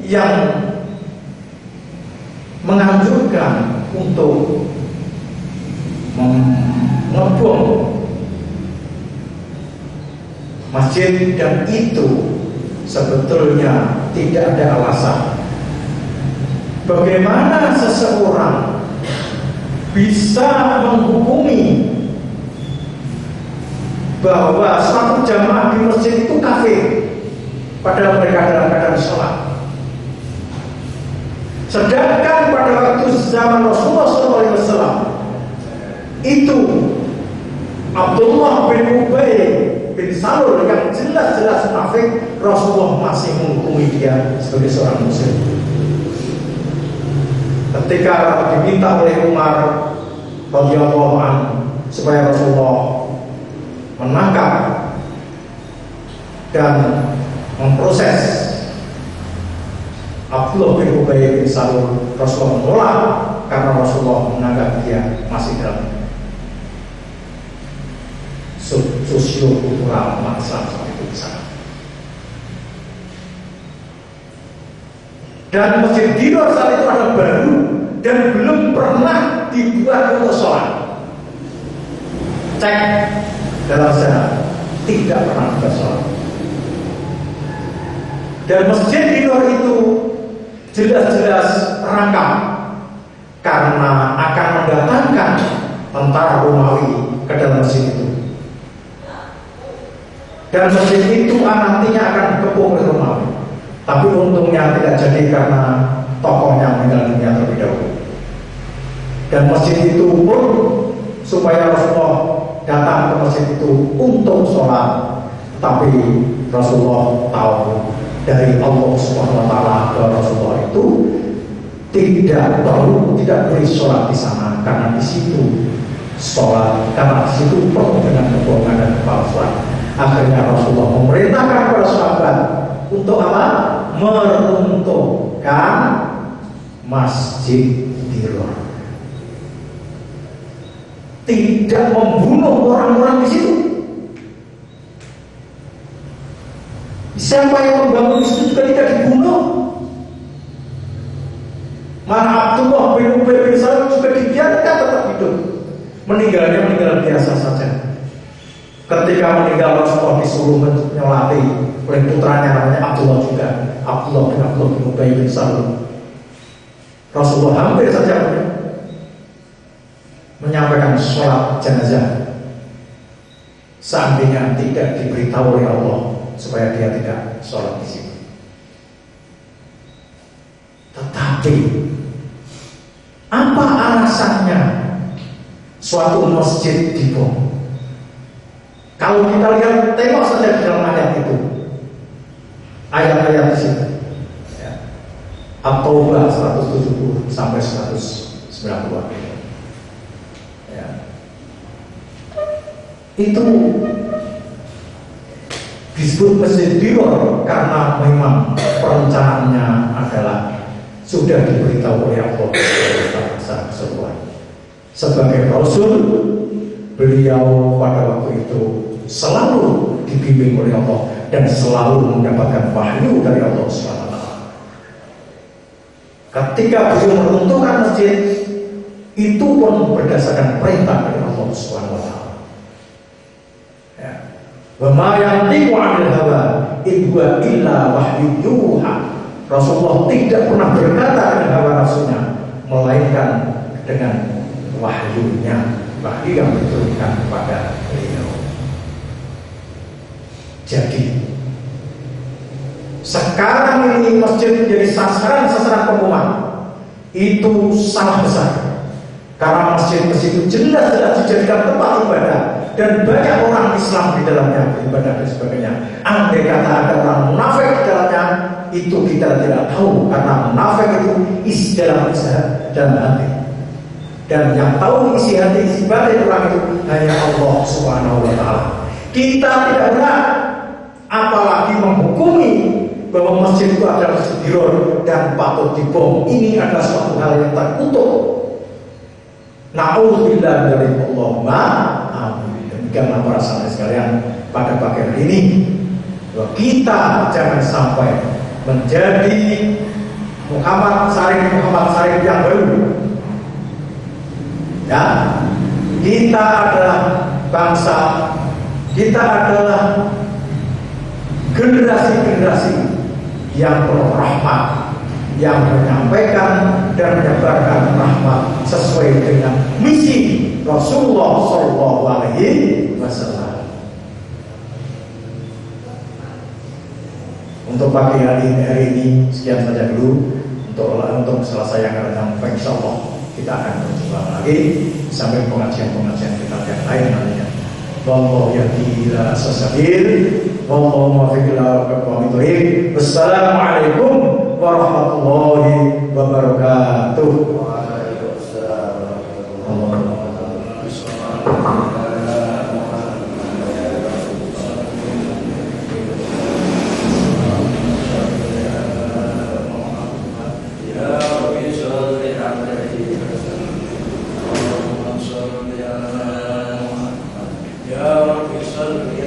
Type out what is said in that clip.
yang menganjurkan untuk mengebom masjid, dan itu sebetulnya tidak ada alasan. Bagaimana seseorang bisa menghukumi bahwa suatu jamaah di masjid itu kafir padahal mereka dalam keadaan sholat? Sedangkan pada waktu zaman Rasulullah SAW itu Abdullah bin Ubay bin Salul yang jelas-jelas munafik, Rasulullah masih menghukumi dia sebagai seorang muslim. Ketika diminta oleh Umar radhiyallahu anhu supaya Rasulullah menangkap dan memproses Abdullah bin Ubay bin Salul, Rasulullah menolak karena Rasulullah menganggap dia masih dalam sosio-kultural umat Islam seperti itu di sana. Dan Masjid Dirar saat itu adalah baru dan belum pernah dibuat untuk sholat. Cek dalam sejarah, tidak pernah dibuat sholat. Dan Masjid Dirar itu jelas-jelas terancam karena akan mendatangkan tentara Romawi ke dalam masjid itu. Dan masjid itu nantinya akan dikepung oleh Romawi. Tapi untungnya tidak jadi karena tokohnya meninggal dunia terlebih dahulu. Dan masjid itu pun supaya Rasulullah datang ke masjid itu untuk sholat, tapi Rasulullah tahu dari Allah Subhanahu wa taala bahwa Rasulullah itu tidak boleh sholat di sana karena di situ sholat, karena di situ penuh dengan kebohongan dan kepalsuan. Akhirnya Rasulullah memerintahkan kepada sahabat untuk apa? Meruntuhkan Masjid Dirar. Tidak membunuh orang-orang di situ. Siapa yang membangun di situ juga tidak dibunuh. Malah Abdullah bin Ubay bin Salul juga dibiarkan tetap hidup. Meninggalnya meninggal biasa saja. Ketika meninggal Rasulullah disuruh menyolati oleh putranya namanya Abdullah juga, Abdullah bin Ubay bin Salul. Rasulullah hampir saja menyampaikan sholat jenazah seandainya tidak diberitahu oleh Allah supaya dia tidak sholat di situ. Tetapi apa alasannya suatu masjid dibom? Kalau kita lihat, tengok saja di dalam ayat itu, ayat-ayat di situ, ya. At-Taubah 170 sampai 190. Ya. Itu disebut Masjid Dirar karena memang perencanaannya adalah sudah diberitahu oleh Allah secara keseluruhan. Sebagai Rasul, beliau pada waktu itu selalu dibimbing oleh Allah dan selalu mendapatkan wahyu dari Allah SWT. Ketika beliau meruntuhkan masjid, itu pun berdasarkan perintah dari Allah SWT. Ya. Wa ma yantiqu 'anil hawa in huwa illa wahyu yuha. Rasulullah tidak pernah berkata dengan hawa nafsunya, melainkan dengan wahyunya, wahyu yang diturunkan kepada beliau. Jadi sekarang ini masjid menjadi sasaran pengumuman. Itu salah besar. Karena masjid-masjid itu jelas-jelas dijadikan tempat ibadah dan banyak orang Islam di dalamnya beribadah dan sebagainya. Andai kata ada orang munafik di dalamnya, itu kita tidak tahu karena munafik itu isi dalam hati. Dan yang tahu isi hati, isi batin orang itu hanya Allah Subhanahu wa taala. Kita tidak berhak apalagi menghukumi bahwa masjid itu adalah Masjid Dirar dan patut dibom. Ini adalah suatu hal yang terkutuk. Na'udzubillah dari Allahumma amin. Demikianlah para sahabat sekalian pada pagi hari ini, bahwa kita jangan sampai menjadi Muhammad Syarif yang baru. Ya, kita adalah bangsa, kita adalah generasi-generasi yang penuh rahmat, yang menyampaikan dan menyebarkan rahmat sesuai dengan misi Rasulullah Shallallahu Alaihi Wasallam. Untuk pagi hari ini sekian saja dulu. Untuk selesai yang akan sampai, insya Allah kita akan berjumpa lagi sampai pengajian kita yang lain nantinya. Wallahu yahdi ila sasabil, wallahu muwaffiq ila aqwamit thoriq. Wassalamualaikum warahmatullahi wabarakatuh. Ya Rabbi salli